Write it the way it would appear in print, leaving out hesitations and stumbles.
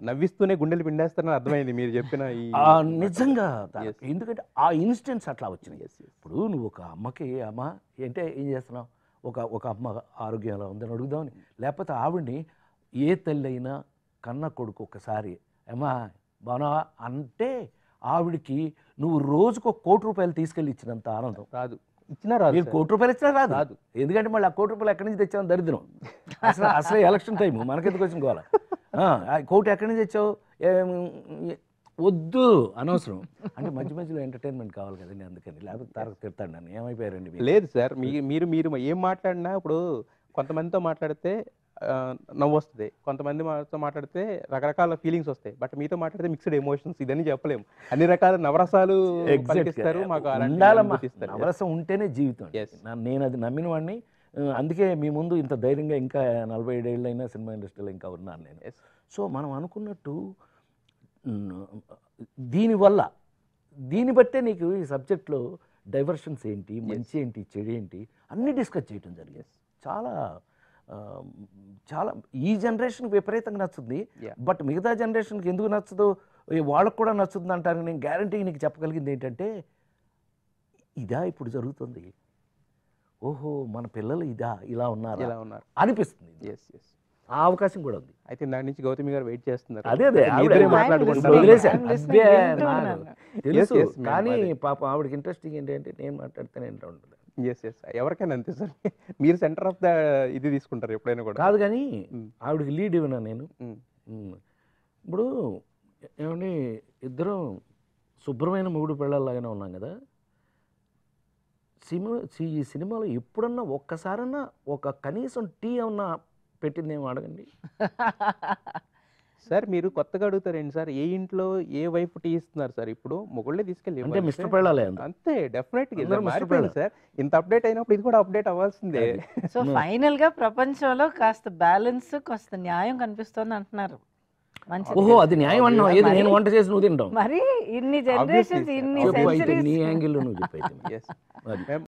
నవ్విస్తూనే గుండెలు పిండేస్తారని అర్థమైంది మీరు చెప్పిన ఈ నిజంగా Yes. ఎందుకంటే ఆ ఇన్స్టెన్స్ అట్లా వచ్చినాయి. Yes, yes. ఇప్పుడు నువ్వు ఒక అమ్మకి అమ్మ ఏంటే ఏం చేస్తున్నావు, ఒక అమ్మ ఆరోగ్యం ఎలా ఉందని అడుగుదామని, లేకపోతే ఆవిడ్ని ఏ తల్లి అయినా కన్న కొడుకు ఒకసారి అమ్మా బాగున్నావా అంటే ఆవిడికి నువ్వు రోజుకు ₹1,00,00,000 తీసుకెళ్ళి ఇచ్చినంత ఆనందం రాదు, ఇచ్చినా రాదు మీరు సార్. ₹1,00,00,000 ఇచ్చినా రాదు. రాదు. ఎందుకంటే మళ్ళీ ఆ ₹1,00,00,000 ఎక్కడి నుంచి తెచ్చావు దరిద్రం. అసలు ఎలక్షన్ టైం మనకెందుకు వచ్చిన గోల. కోటి ఎక్కడి నుంచి తెచ్చావు, వద్దు అనవసరం అంటే మధ్యలో ఎంటర్టైన్మెంట్ కావాలి కదండి, అందుకని లేకపోతే తారక తిడతాడు నన్ను, ఏమైపోయారండి మీరు? లేదు సార్, మీరు మీరు ఏం మాట్లాడినా ఇప్పుడు కొంతమందితో మాట్లాడితే నవ్వు వస్తుంది, కొంతమందితో మాట్లాడితే రకరకాల ఫీలింగ్స్ వస్తాయి, బట్ మీతో మాట్లాడితే మిక్స్డ్ ఎమోషన్స్, ఇదని చెప్పలేము. అన్ని రకాల నవరసాలు పలికిస్తారు, మాకు ఉండాలమ్మా, అలాంటి నవరసం ఉంటేనే జీవితం. Yes. నేను అది నమ్మిన వాడిని, అందుకే మీ ముందు ఇంత ధైర్యంగా ఇంకా 47 ఏళ్ళైనా సినిమా ఇండస్ట్రీలో ఇంకా ఉన్నాను నేను. Yes. సో మనం అనుకున్నట్టు దీన్ని బట్టే నీకు ఈ సబ్జెక్ట్లో డైవర్షన్స్ ఏంటి, మంచి ఏంటి, చెడు ఏంటి అన్నీ డిస్కస్ చేయడం జరిగింది. చాలా ఈ జనరేషన్కి విపరీతంగా నచ్చుతుంది. Yeah. బట్ మిగతా జనరేషన్కి ఎందుకు నచ్చదు, వాళ్ళకు కూడా నచ్చుతుంది అంటారు. నేను గ్యారంటీ నీకు చెప్పగలిగింది ఏంటంటే, ఇదా ఇప్పుడు జరుగుతుంది, ఓహో మన పిల్లలు ఇలా ఉన్నారు అనిపిస్తుంది. ఎస్ ఎస్, ఆ అవకాశం కూడా ఉంది. అయితే దాని నుంచి గౌతమి గారు వెయిట్ చేస్తున్నారు. అదే తెలుసు, కానీ పాపం ఆవిడకి ఇంట్రెస్టింగ్ ఏంటంటే నేను మాట్లాడితేనే ఏంటో ఉంటుంది. ఎస్ ఎస్, ఎవరికైనా అంతే సార్, మీరు సెంటర్ ఆఫ్ ద ఇది తీసుకుంటారు ఎప్పుడైనా కూడా. కాదు కానీ ఆవిడకి లీడ్ ఇవ్వనా నేను. ఇప్పుడు ఏమండి, ఇద్దరం శుభ్రమైన మొగుడు పిల్లల్లాగానే ఉన్నాం కదా. ఈ సినిమాలో ఎప్పుడన్నా ఒక్కసారన్నా ఒక కనీసం టీ ఏమన్నా పెట్టిందేమో అడగండి. సార్ మీరు కొత్తగా అడుగుతారండి సార్, ఏ ఇంట్లో ఏ వైపు టీ ఇస్తున్నారు సార్? ఇప్పుడు మొగుళ్ళే తీసుకెళ్ళి అంటే మిస్టర్ పిల్లలే అంతే, డెఫినెట్గా మారిపోయింది సార్. ఇంత అప్డేట్ అయినప్పుడు ఇది కూడా అప్డేట్ అవ్వాల్సిందే. సో ఫైనల్ గా ప్రపంచంలో కాస్త బ్యాలెన్స్, కాస్త న్యాయం కనిపిస్తోంది అంటున్నారు. ఓహో, అది న్యాయం అన్నా, ఏది నేను వంట చేసి నువ్వు తింటాం. మరి ఇన్ని జనరేషన్స్, ఇన్ని చెప్పు అయితే సెంచరీస్ నీ యాంగిల్లో నువ్వు చెప్పైతే.